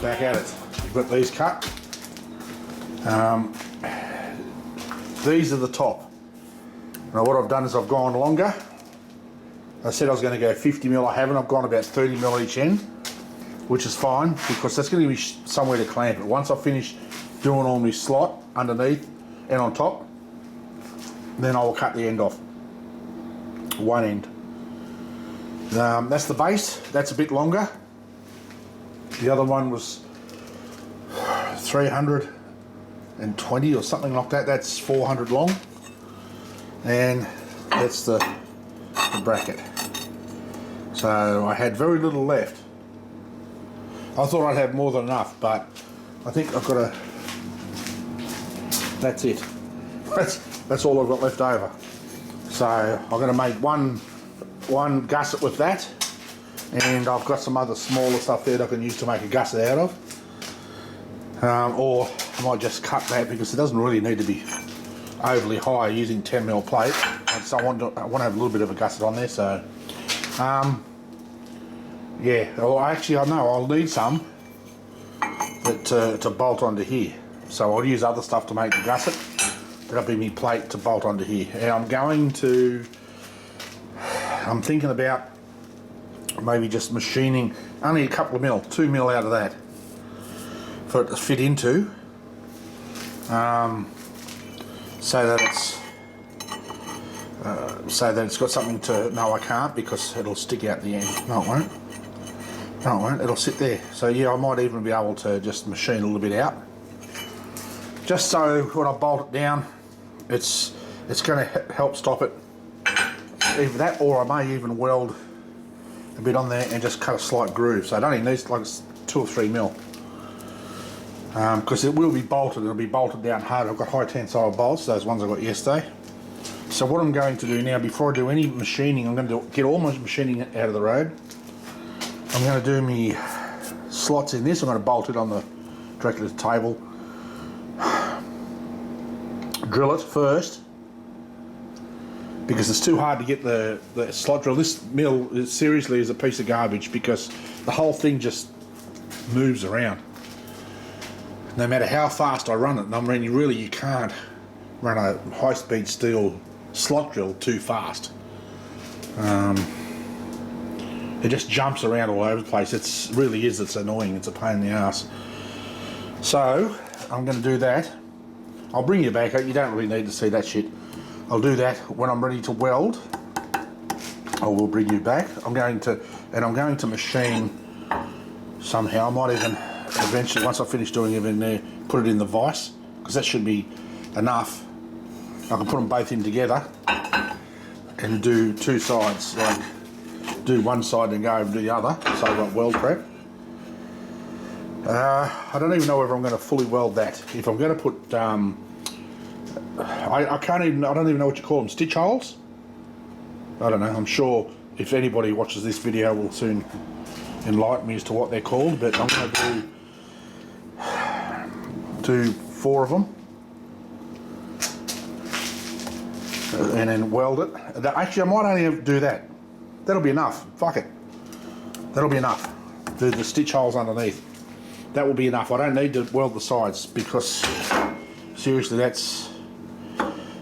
back at it. I've got these cut. These are the top. Now what I've done is I've gone longer. I said I was going to go 50mm, I haven't. I've gone about 30mm each end, which is fine because that's going to be somewhere to clamp it. Once I finish doing all my slot underneath and on top, then I will cut the end off. One end. That's the base. That's a bit longer. The other one was 320 or something like that. That's 400 long, and that's the bracket. So I had very little left. I thought I'd have more than enough, but I think I've got a. That's it. That's all I've got left over. So I'm going to make one gusset with that, and I've got some other smaller stuff there that I can use to make a gusset out of. Or I might just cut that because it doesn't really need to be overly high using 10mm plate. So I want to have a little bit of a gusset on there. So yeah. Well, actually, I know I'll need some to bolt onto here. So I'll use other stuff to make the gusset. That'll be my plate to bolt onto here. And I'm thinking about maybe just machining only a couple of mil, 2mm out of that for it to fit into, so that it's got something to. No, I can't because it'll stick out the end. No, it won't. No, it won't. It'll sit there. So yeah, I might even be able to just machine a little bit out, just so when I bolt it down, it's going to help stop it. Either that, or I may even weld a bit on there and just cut a slight groove. So it only needs like 2 or 3mm. Because it will be bolted. It'll be bolted down hard. I've got high tensile bolts, those ones I got yesterday. So what I'm going to do now, before I do any machining, I'm going to get all my machining out of the road. I'm going to do my slots in this. I'm going to bolt it on directly to the table. Drill it first, because it's too hard to get the slot drill. This mill seriously is a piece of garbage because the whole thing just moves around. No matter how fast I run it, and I mean really you can't run a high-speed steel slot drill too fast. It just jumps around all over the place. It's annoying. It's a pain in the ass. So I'm going to do that. I'll bring you back. You don't really need to see that shit. I'll do that when I'm ready to weld. I will bring you back. I'm going to machine somehow. I might even eventually, once I finish doing everything there, put it in the vise, because that should be enough. I can put them both in together and do two sides, like do one side and go and do the other. So I've got weld prep. I don't even know whether I'm going to fully weld that. If I'm going to put, I don't even know what you call them, stitch holes? I don't know. I'm sure if anybody watches this video will soon enlighten me as to what they're called, but I'm going to do 4 of them and then weld it. Actually, I might only do that. That'll be enough. Fuck it. That'll be enough. Do the stitch holes underneath. That will be enough. I don't need to weld the sides because seriously, that's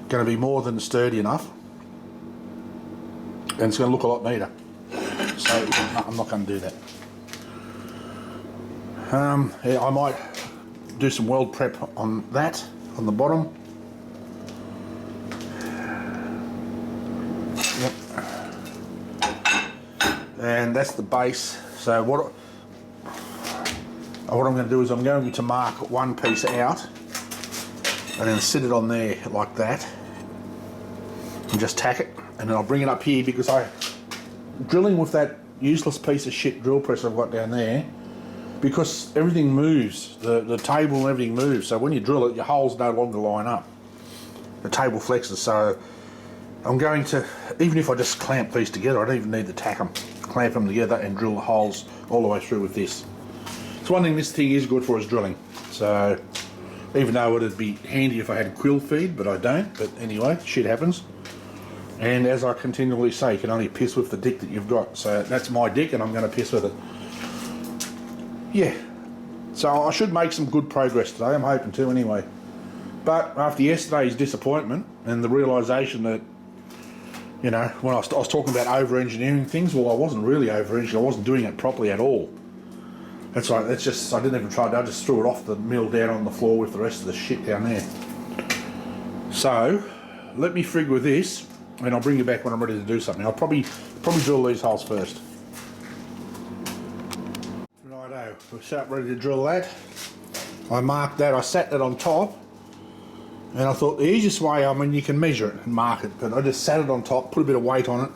going to be more than sturdy enough, and it's going to look a lot neater. So I'm not going to do that. Yeah, I might do some weld prep on that on the bottom. Yep. And that's the base. So what I'm going to do is I'm going to mark one piece out and then sit it on there like that and just tack it, and then I'll bring it up here because drilling with that useless piece of shit drill press I've got down there, because everything moves, the table and everything moves, so when you drill it your holes no longer line up, the table flexes. So I'm going to, even if I just clamp these together, I don't even need to tack them, clamp them together and drill the holes all the way through with this. So one thing this thing is good for is drilling. So even though it'd be handy if I had quill feed, but I don't. But anyway, shit happens. And as I continually say, you can only piss with the dick that you've got. So that's my dick and I'm going to piss with it. Yeah. So I should make some good progress today, I'm hoping to anyway. But after yesterday's disappointment and the realisation that, you know, when I was talking about over-engineering things, well, I wasn't really over-engineering, I wasn't doing it properly at all. That's right, that's just, I didn't even try it, I just threw it off the mill down on the floor with the rest of the shit down there. So, let me frig with this, and I'll bring you back when I'm ready to do something. I'll probably drill these holes first. Righto, we're set up ready to drill that. I marked that, I sat that on top, and I thought the easiest way, I mean, you can measure it and mark it, but I just sat it on top, put a bit of weight on it,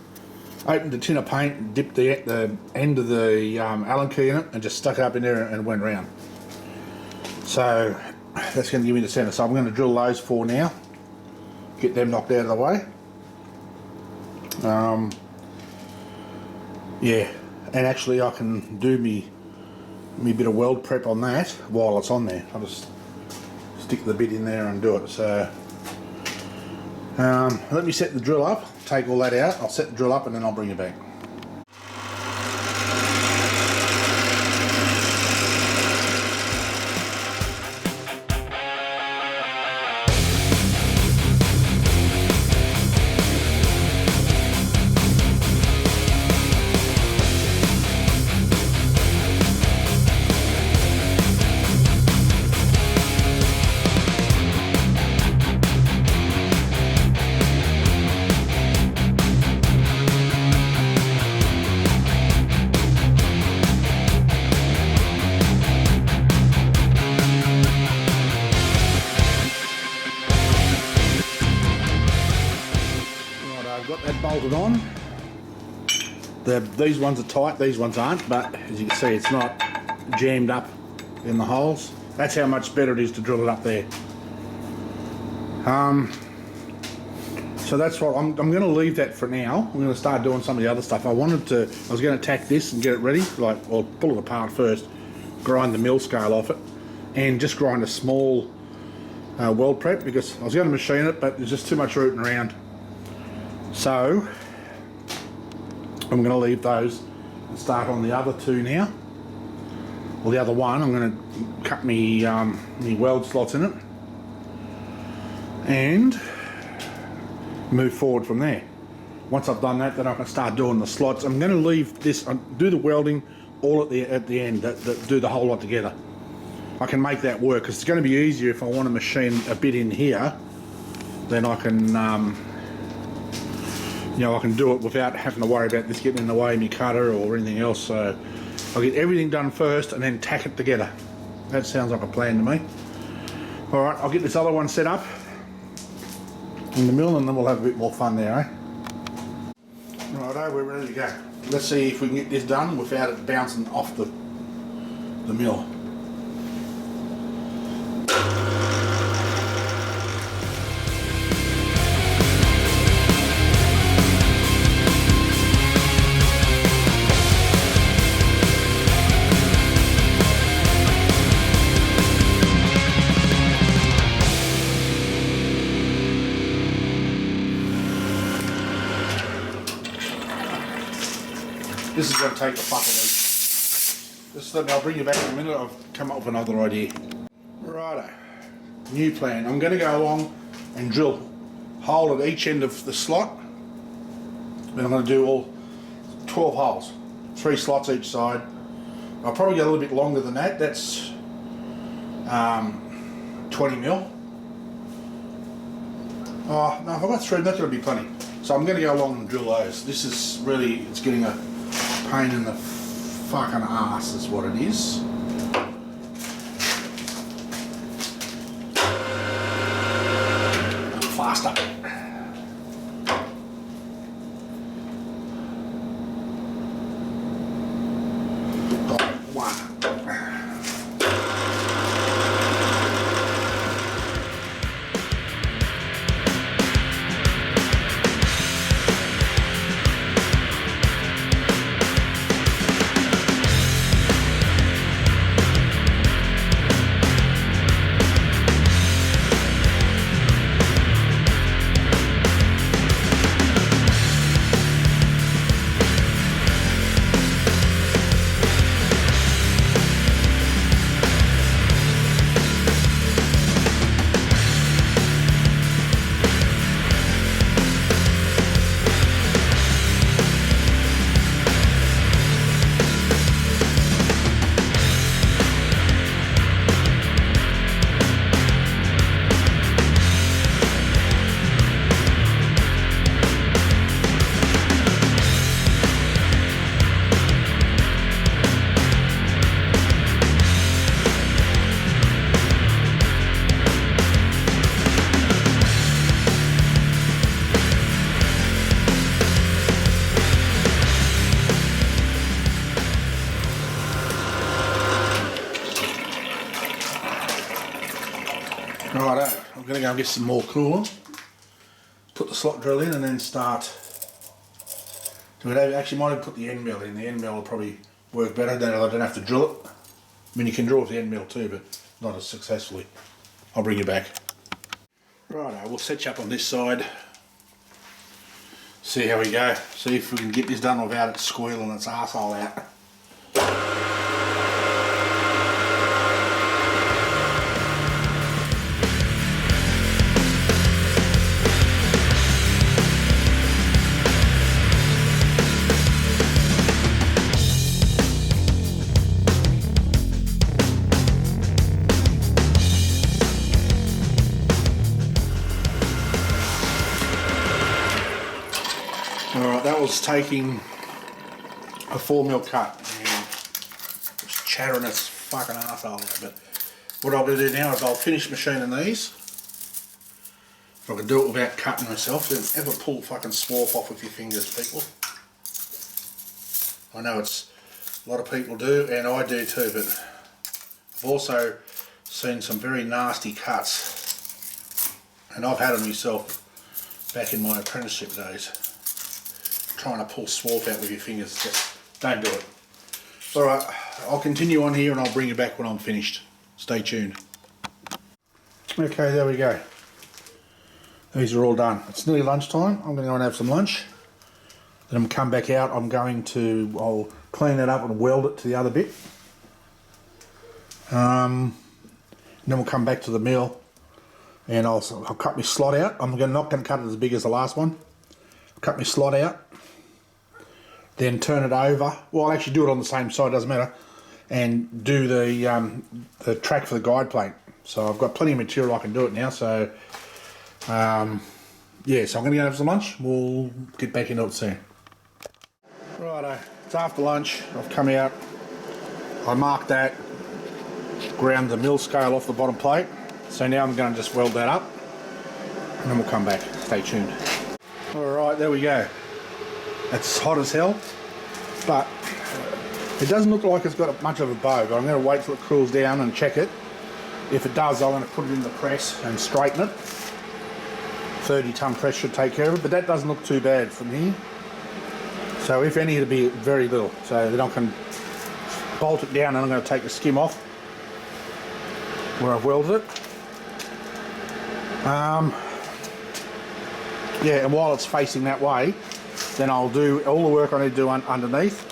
opened a tin of paint, and dipped the end of the Allen key in it, and just stuck it up in there and went round. So that's going to give me the centre. So I'm going to drill those 4 now, get them knocked out of the way. Yeah, and actually I can do me bit of weld prep on that while it's on there. I'll just stick the bit in there and do it. So let me set the drill up, take all that out, I'll set the drill up and then I'll bring it back. Got that bolted on. These ones are tight, these ones aren't, but as you can see it's not jammed up in the holes. That's how much better it is to drill it up there. So that's what I'm going to leave that for now. I'm going to start doing some of the other stuff. I was going to tack this and get it ready, or pull it apart first, grind the mill scale off it, and just grind a small weld prep, because I was going to machine it, but there's just too much rooting around. So I'm going to leave those and start on the other 2 now. Well, the other one, I'm going to cut me weld slots in it and move forward from there. Once I've done that, then I can start doing the slots. I'm going to leave this, do the welding all at the end, do the whole lot together. I can make that work, because it's going to be easier if I want to machine a bit in here. Then I can you know, I can do it without having to worry about this getting in the way of my cutter or anything else. So I'll get everything done first and then tack it together. That sounds like a plan to me. Alright, I'll get this other one set up in the mill and then we'll have a bit more fun there, eh? Righto, we're ready to go. Let's see if we can get this done without it bouncing off the mill. This is going to take a fucking week. Just let me, I'll bring you back in a minute. I've come up with another idea. Righto. New plan. I'm going to go along and drill a hole at each end of the slot. And I'm going to do all 12 holes. 3 slots each side. I'll probably go a little bit longer than that. That's 20 mil. Oh, no, if I've got 3, that's going to be plenty. So I'm going to go along and drill those. This is really, it's getting a pain in the fucking ass is what it is. Faster. Got one. Righto, I'm going to go and get some more coolant. Put the slot drill in and then start. Actually, might have put the end mill in. The end mill will probably work better. Then I don't have to drill it. I mean, you can drill with the end mill too, but not as successfully. I'll bring you back. Righto, we'll set you up on this side. See how we go. See if we can get this done without it squealing its arsehole out. Alright, that was taking a 4mm cut and it's chattering its fucking arsehole out. But what I'm going to do now is I'll finish machining these. If I can do it without cutting myself, then ever pull fucking swarf off with your fingers, people. I know it's a lot of people do, and I do too, but I've also seen some very nasty cuts, and I've had them myself back in my apprenticeship days. Trying to pull swarf out with your fingers, just don't do it. Alright, I'll continue on here and I'll bring you back when I'm finished. Stay tuned. Okay, there we go. These are all done. It's nearly lunchtime. I'm going to go and have some lunch. Then I'm going to come back out. I'll clean it up and weld it to the other bit. And then we'll come back to the mill and I'll cut my slot out. I'm not going to cut it as big as the last one. I'll cut my slot out. Then turn it over. Well, I'll actually do it on the same side, doesn't matter, and do the track for the guide plate. So I've got plenty of material I can do it now. So yeah, so I'm going to go have some lunch. We'll get back into it soon. Righto, it's after lunch. I've come out. I marked that, ground the mill scale off the bottom plate. So now I'm going to just weld that up, and then we'll come back. Stay tuned. All right, there we go. It's hot as hell, but it doesn't look like it's got much of a bow, but I'm going to wait till it cools down and check it. If it does, I'm going to put it in the press and straighten it. 30-ton press should take care of it, but that doesn't look too bad from here. So if any, it'll be very little. So then I can bolt it down and I'm going to take the skim off where I've welded it. Yeah, and while it's facing that way, then I'll do all the work I need to do underneath,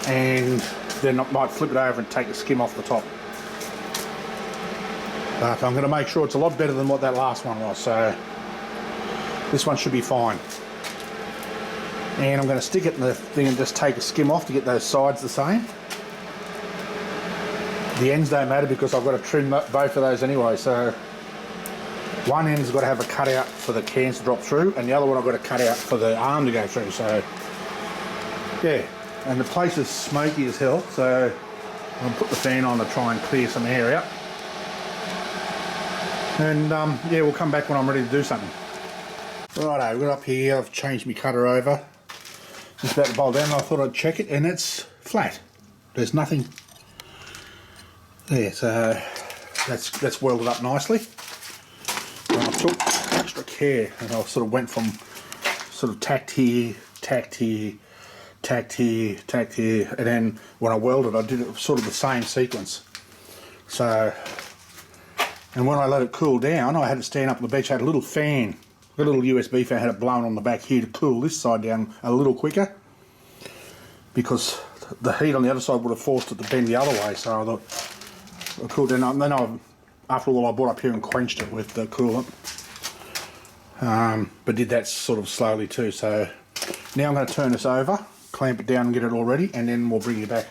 and then I might flip it over and take the skim off the top. But I'm going to make sure it's a lot better than what that last one was, so this one should be fine. And I'm going to stick it in the thing and just take a skim off to get those sides the same. The ends don't matter because I've got to trim both of those anyway, so one end's got to have a cutout for the cans to drop through, and the other one I've got to cut out for the arm to go through. So yeah, and the place is smoky as hell, so I'm going to put the fan on to try and clear some air out. And yeah, we'll come back when I'm ready to do something. Righto, we've got up here, I've changed my cutter over. Just about to bolt down, I thought I'd check it, and it's flat. There's nothing there, so that's welded up nicely. I took extra care and I sort of went from sort of tacked here, tacked here, tacked here, tacked here, and then when I welded I did it sort of the same sequence. So, and when I let it cool down I had to stand up on the bench. I had a little fan, a little USB fan, I had it blown on the back here to cool this side down a little quicker because the heat on the other side would have forced it to bend the other way. So I thought I'll cool down, and then after all, I brought up here and quenched it with the coolant, but did that sort of slowly too. So now I'm going to turn this over, clamp it down and get it all ready, and then we'll bring you back.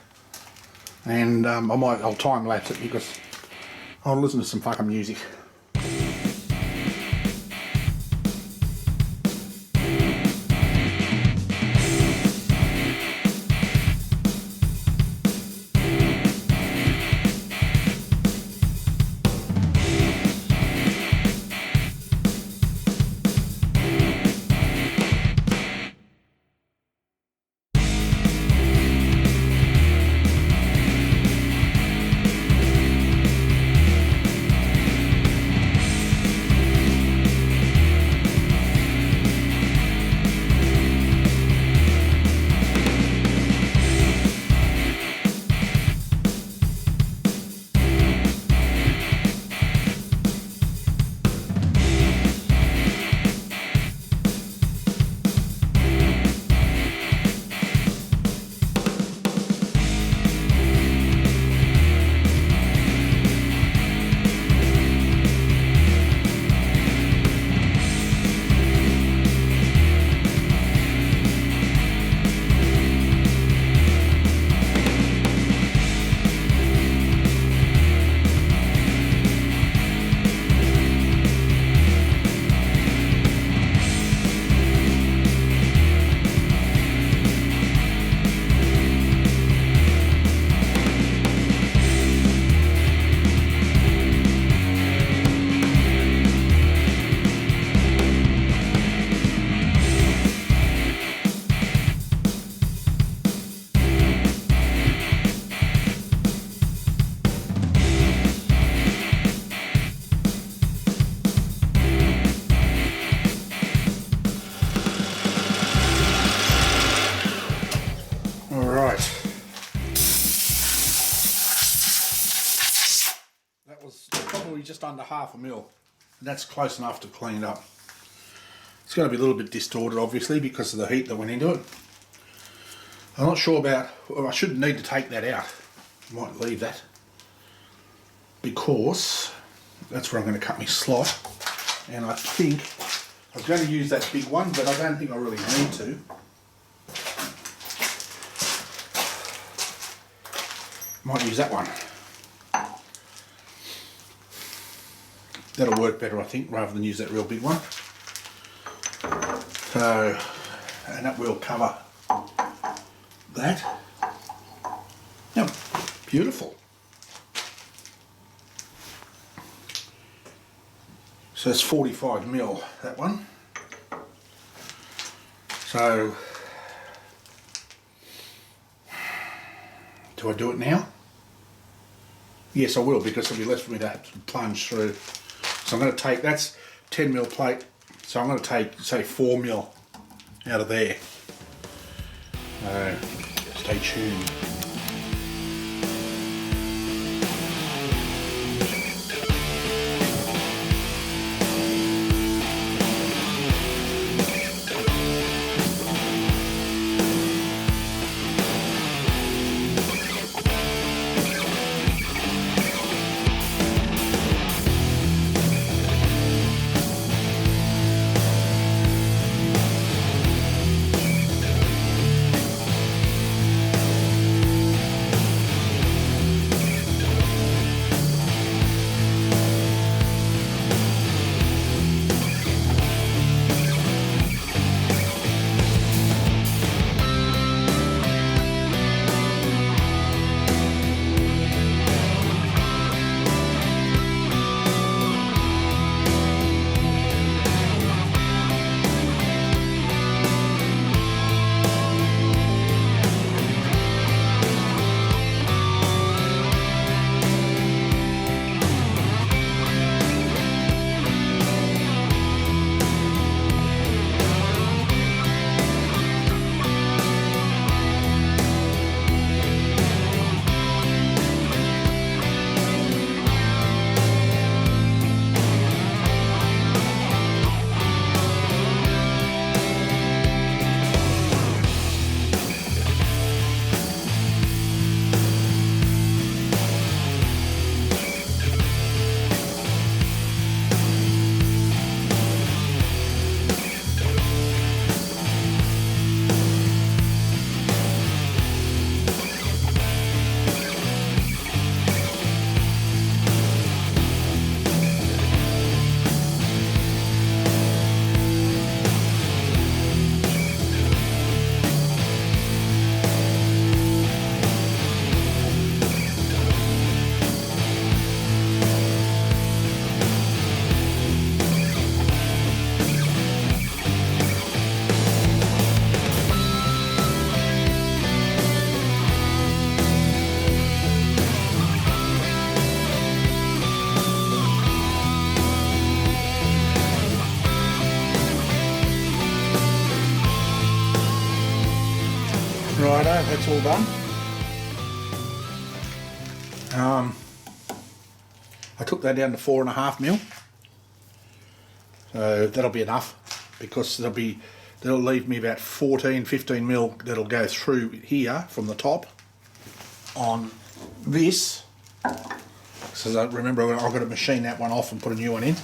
And I'll time lapse it because I'll listen to some fucking music. just under 1/2 mil. And that's close enough to clean it up. It's going to be a little bit distorted, obviously, because of the heat that went into it. I'm not sure about, well, I shouldn't need to take that out. I might leave that, because that's where I'm going to cut my slot. And I think I was going to use that big one, but I don't think I really need to. Might use that one. That'll work better, I think, rather than use that real big one. So, and that will cover that. Yep, beautiful. So it's 45 mil, that one. So, do I do it now? Yes, I will, because there'll be less for me to have to plunge through. So I'm going to take, that's 10 mil plate, so I'm going to take, say, 4 mil out of there. Stay tuned. Righto, that's all done. I took that down to 4.5 mil. So that'll be enough, because that'll leave me about 14-15 mil that'll go through here from the top on this. So remember, I've got to machine that one off and put a new one in.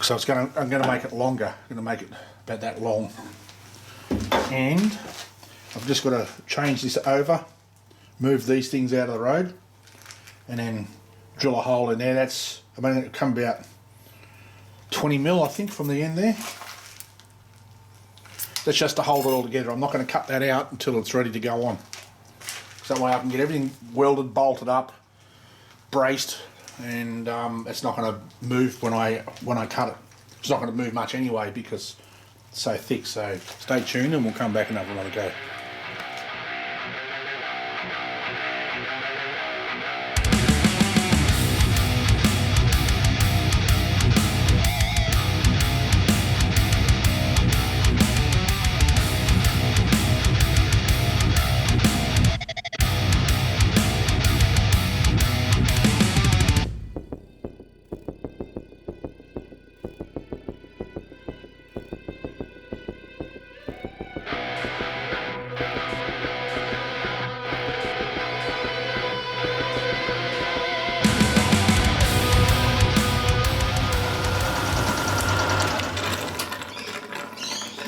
So I'm going to make it longer. I'm going to make it about that long. And I've just got to change this over, move these things out of the road, and then drill a hole in there. That's, I mean, it'll come about 20 mil, I think, from the end there. That's just to hold it all together. I'm not going to cut that out until it's ready to go on. So that way I can get everything welded, bolted up, braced, and it's not going to move when I cut it. It's not going to move much anyway because it's so thick. So stay tuned and we'll come back and have another go.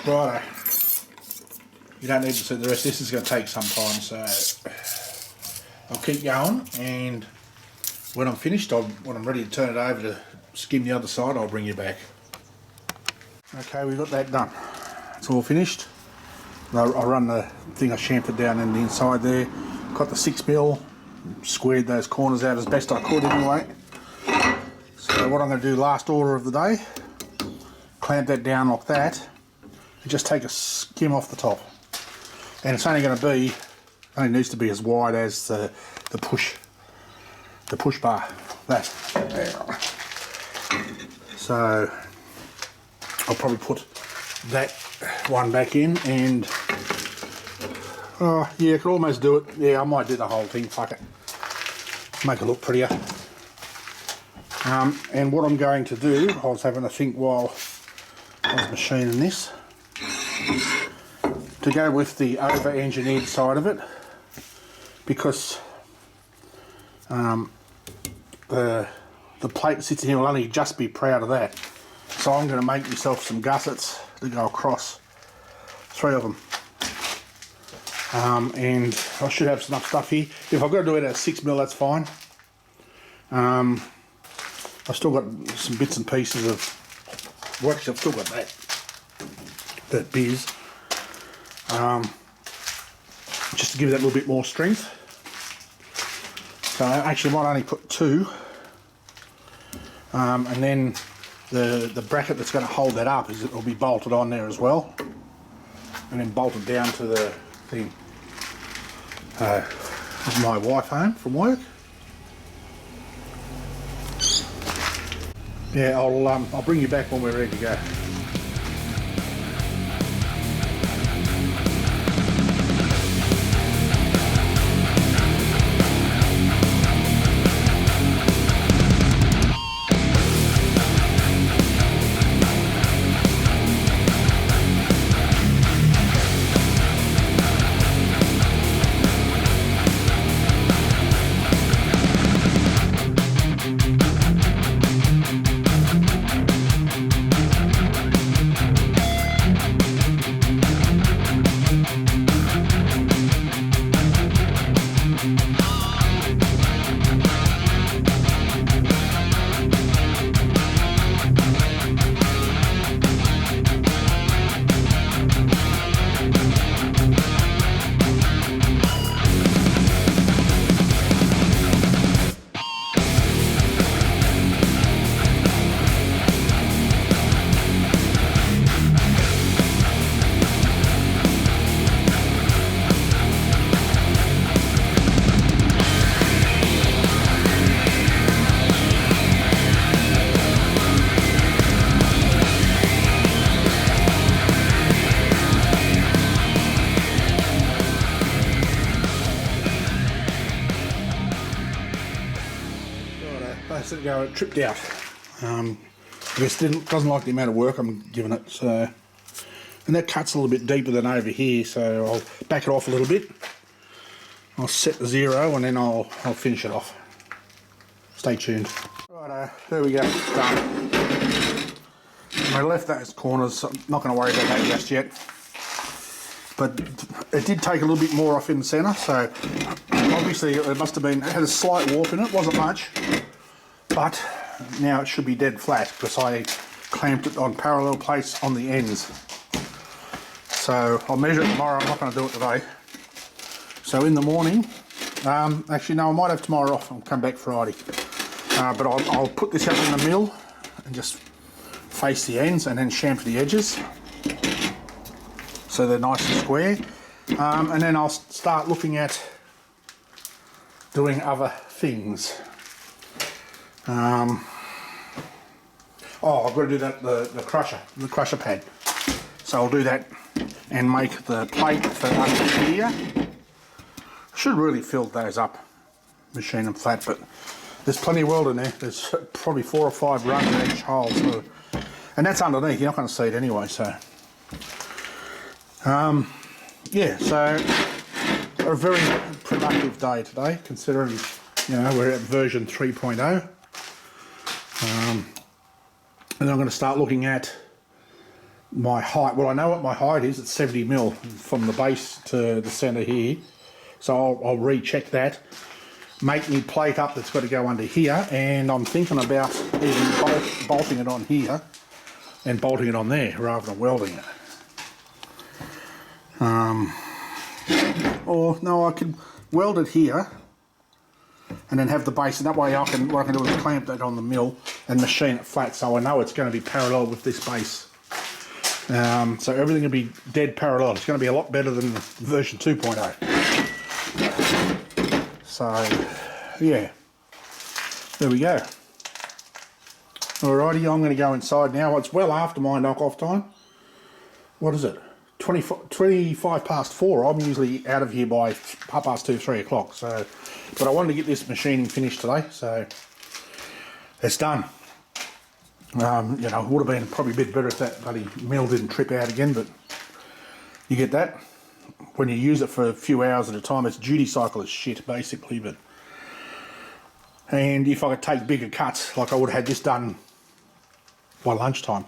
Righto. You don't need to see the rest. This is going to take some time, so I'll keep going, and when I'm finished, when I'm ready to turn it over to skim the other side, I'll bring you back. Okay, we've got that done. It's all finished. I run the thing, I chamfered down in the inside there, got the 6mm, squared those corners out as best I could anyway. So what I'm going to do, last order of the day, clamp that down like that, and just take a skim off the top. And it's only going to be, only needs to be as wide as the push bar. That. So I'll probably put that one back in, and oh yeah, I could almost do it. Yeah, I might do the whole thing. Fuck it, make it look prettier. And what I'm going to do, I was having to think while I was machining this, to go with the over-engineered side of it, because the plate that sits in here will only just be proud of that. So I'm going to make myself some gussets to go across, 3 of them. And I should have enough stuff here. If I've got to do it at 6mm, that's fine. I've still got some bits and pieces of, well actually I've still got that biz. Just to give it that little bit more strength. So I actually might only put 2. And then the bracket that's going to hold that up, it'll be bolted on there as well. And then bolted down to the thing. This is my wife home from work. Yeah, I'll bring you back when we're ready to go. Go, it tripped out. I guess it doesn't like the amount of work I'm giving it, so, and that cut's a little bit deeper than over here, so I'll back it off a little bit. I'll set the 0 and then I'll finish it off. Stay tuned. Righto, there we go, done. I left those corners, I'm not going to worry about that just yet. But it did take a little bit more off in the centre, so obviously it must have been, it had a slight warp in it, wasn't much. But now it should be dead flat because I clamped it on parallel plates on the ends. So I'll measure it tomorrow, I'm not going to do it today. So in the morning, actually no, I might have tomorrow off, I'll come back Friday. But I'll put this up in the mill and just face the ends and then chamfer the edges so they're nice and square. And then I'll start looking at doing other things. Oh, I've got to do that, the crusher pad. So I'll do that and make the plate for under here. Should really fill those up, machine them flat, but there's plenty of weld in there. There's probably 4 or 5 runs in each hole, so, and that's underneath. You're not going to see it anyway. So, yeah. So a very productive day today, considering we're at version 3.0. And I'm going to start looking at my height. Well, I know what my height is. It's 70 mil from the base to the centre here. So I'll recheck that. Make me plate up that's got to go under here, and I'm thinking about even bolting it on here and bolting it on there rather than welding it. Or no, I could weld it here and then have the base, and that way what I can do is clamp that on the mill and machine it flat, so I know it's going to be parallel with this base. So everything will be dead parallel. It's going to be a lot better than version 2.0. So yeah, there we go. Alrighty, I'm going to go inside now. It's well after my knock-off time. What is it? 25 past 4. I'm usually out of here by 2:30, 3 o'clock. So, but I wanted to get this machining finished today, so it's done. You know, it would have been probably a bit better if that bloody mill didn't trip out again, but you get that. When you use it for a few hours at a time, its duty cycle is shit, basically. But and if I could take bigger cuts, like I would have had this done by lunchtime.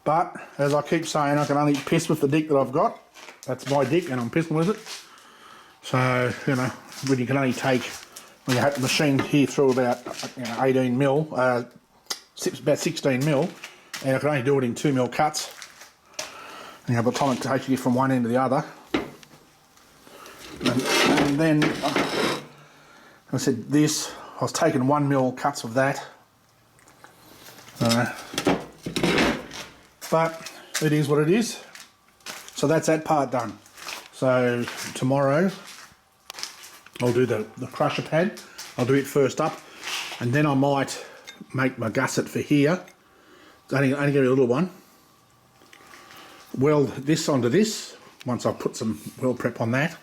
But as I keep saying, I can only piss with the dick that I've got. That's my dick, and I'm pissing with it. So you know, when you can only take, when you have the machine here through about 18 mil, about 16 mil, and I can only do it in 2 mil cuts. And by the time it takes you from one end to the other, and then I said this, I was taking 1 mil cuts of that. But it is what it is. So that's that part done. So tomorrow I'll do the crusher pad. I'll do it first up, and then I might make my gusset for here. It's only going to be a little one. Weld this onto this once I put some weld prep on that,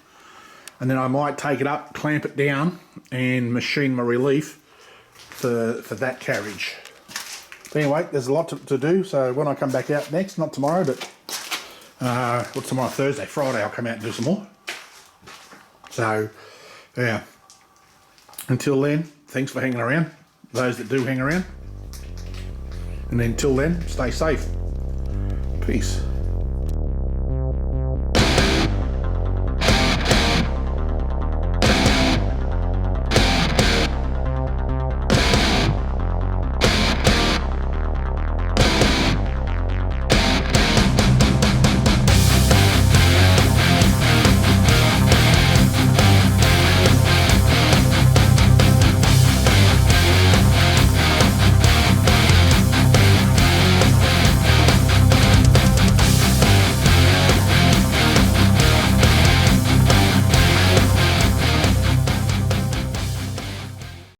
and then I might take it up, clamp it down, and machine my relief for that carriage. But anyway, there's a lot to do, so when I come back out next, not tomorrow, but what's tomorrow? Thursday, Friday, I'll come out and do some more. So yeah, until then, thanks for hanging around, those that do hang around, and until then, stay safe. Peace.